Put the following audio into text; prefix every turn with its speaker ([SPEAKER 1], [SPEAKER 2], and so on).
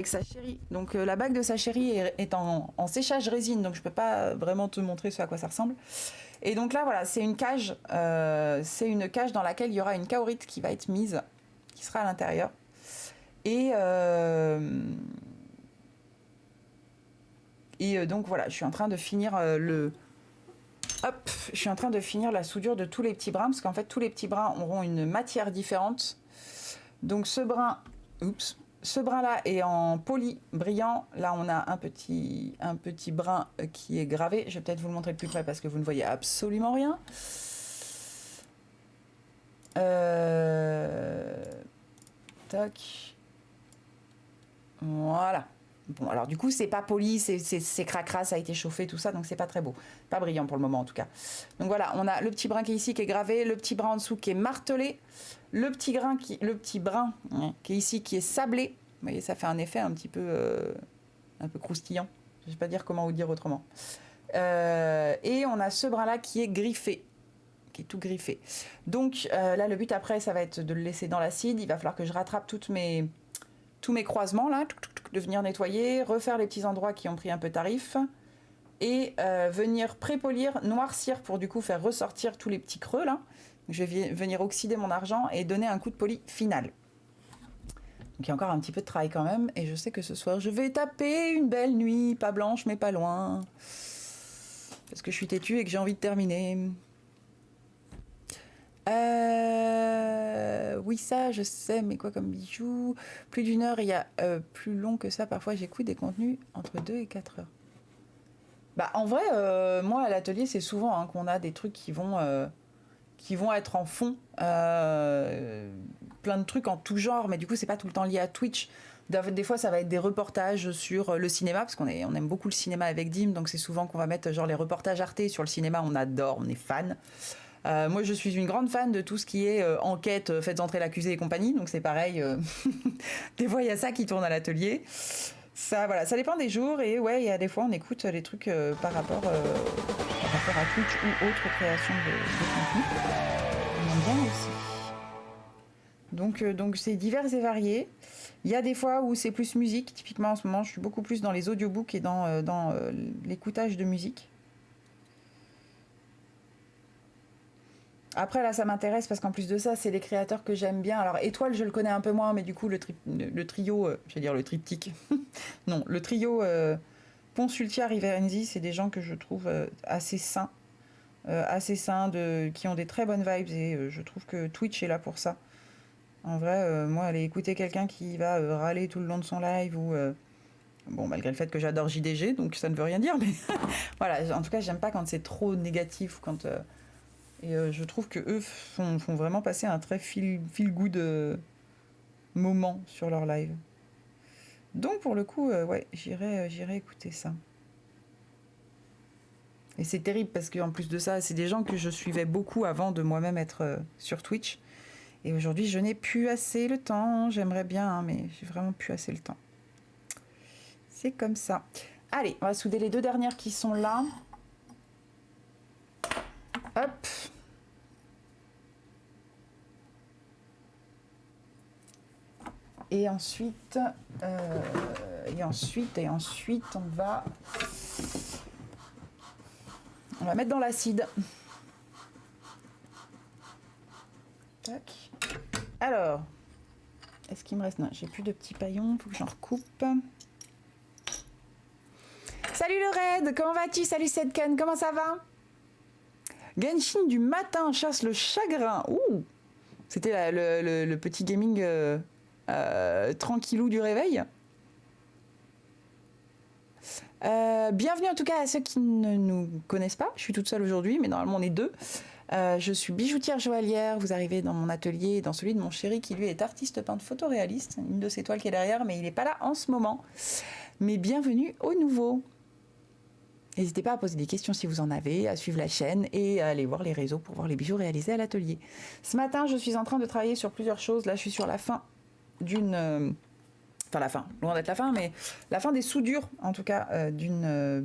[SPEAKER 1] avec sa chérie. Donc la bague de sa chérie est en séchage résine, donc je peux pas vraiment te montrer ce à quoi ça ressemble. Et donc là, voilà, c'est une cage dans laquelle il y aura une kaorite qui va être mise, qui sera à l'intérieur. Et donc voilà, je suis en train de finir je suis en train de finir la soudure de tous les petits brins, parce qu'en fait, tous les petits brins auront une matière différente. Donc ce brin-là est en poli brillant. Là, on a un petit brin qui est gravé. Je vais peut-être vous le montrer de plus près parce que vous ne voyez absolument rien. Tac. Voilà. Bon, alors du coup, c'est pas poli, c'est cracra, ça a été chauffé, tout ça, donc c'est pas très beau. Pas brillant pour le moment, en tout cas. Donc voilà, on a le petit brin qui est ici, qui est gravé, le petit brin en dessous qui est martelé, le petit brin qui est ici, qui est sablé. Vous voyez, ça fait un effet un peu croustillant. Je ne sais pas dire comment vous dire autrement. Et on a ce brin-là qui est griffé, qui est tout griffé. Donc là, le but après, ça va être de le laisser dans l'acide. Il va falloir que je rattrape tous mes croisements là, de venir nettoyer, refaire les petits endroits qui ont pris un peu tarif et venir pré-polir, noircir pour du coup faire ressortir tous les petits creux là. Je vais venir oxyder mon argent et donner un coup de poli final. Donc il y a encore un petit peu de travail quand même et je sais que ce soir je vais taper une belle nuit, pas blanche mais pas loin. Parce que je suis têtue et que j'ai envie de terminer. Oui, ça, je sais, mais quoi comme bijou? Plus d'une heure, il y a plus long que ça. Parfois, j'écoute des contenus entre 2 et 4 heures. Bah, en vrai, moi, à l'atelier, c'est souvent qu'on a des trucs qui vont être en fond. Plein de trucs en tout genre, mais du coup, c'est pas tout le temps lié à Twitch. Des fois, ça va être des reportages sur le cinéma, parce qu'on aime beaucoup le cinéma avec Dim, donc c'est souvent qu'on va mettre genre les reportages Arte sur le cinéma. On adore, on est fan. Moi, je suis une grande fan de tout ce qui est enquête, faites entrer l'accusé et compagnie. Donc c'est pareil. Des fois, il y a ça qui tourne à l'atelier. Ça, voilà, ça dépend des jours. Et ouais, il y a des fois, on écoute les trucs par rapport à Twitch ou autre création de contenu. On aime bien aussi. Donc c'est divers et varié. Il y a des fois où c'est plus musique. Typiquement, en ce moment, je suis beaucoup plus dans les audiobooks et dans l'écoutage de musique. Après, là, ça m'intéresse parce qu'en plus de ça, c'est des créateurs que j'aime bien. Alors, Étoile, je le connais un peu moins, mais du coup, le trio, j'allais dire le triptyque. Non, le trio Ponsultia, Riverenzi, c'est des gens que je trouve assez sains. Qui ont des très bonnes vibes et je trouve que Twitch est là pour ça. En vrai, moi, aller écouter quelqu'un qui va râler tout le long de son live ou... bon, malgré le fait que j'adore JDG, donc ça ne veut rien dire, mais voilà, en tout cas, j'aime pas quand c'est trop négatif ou quand... Et je trouve que eux font vraiment passer un très feel good moment sur leur live. Donc pour le coup, ouais, j'irai écouter ça. Et c'est terrible parce qu'en plus de ça, c'est des gens que je suivais beaucoup avant de moi-même être sur Twitch. Et aujourd'hui, je n'ai plus assez le temps. J'aimerais bien, hein, mais j'ai vraiment plus assez le temps. C'est comme ça. Allez, on va souder les deux dernières qui sont là. Hop. Et ensuite, on va mettre dans l'acide. Tac. Alors, est-ce qu'il me reste... Non, j'ai plus de petits paillons, faut que j'en recoupe. Salut le raid, comment vas-tu? Salut Sedken, comment ça va? Genshin du matin chasse le chagrin. Ouh, c'était le petit gaming tranquillou du réveil. Bienvenue en tout cas à ceux qui ne nous connaissent pas. Je suis toute seule aujourd'hui, mais normalement on est deux. Je suis bijoutière joaillière. Vous arrivez dans mon atelier, dans celui de mon chéri qui lui est artiste peintre photoréaliste. Une de ses toiles qui est derrière, mais il n'est pas là en ce moment. Mais bienvenue au nouveau. N'hésitez pas à poser des questions si vous en avez, à suivre la chaîne et à aller voir les réseaux pour voir les bijoux réalisés à l'atelier. Ce matin, je suis en train de travailler sur plusieurs choses. Là, je suis sur la fin d'une... Enfin, la fin, loin d'être la fin, mais la fin des soudures, en tout cas, d'une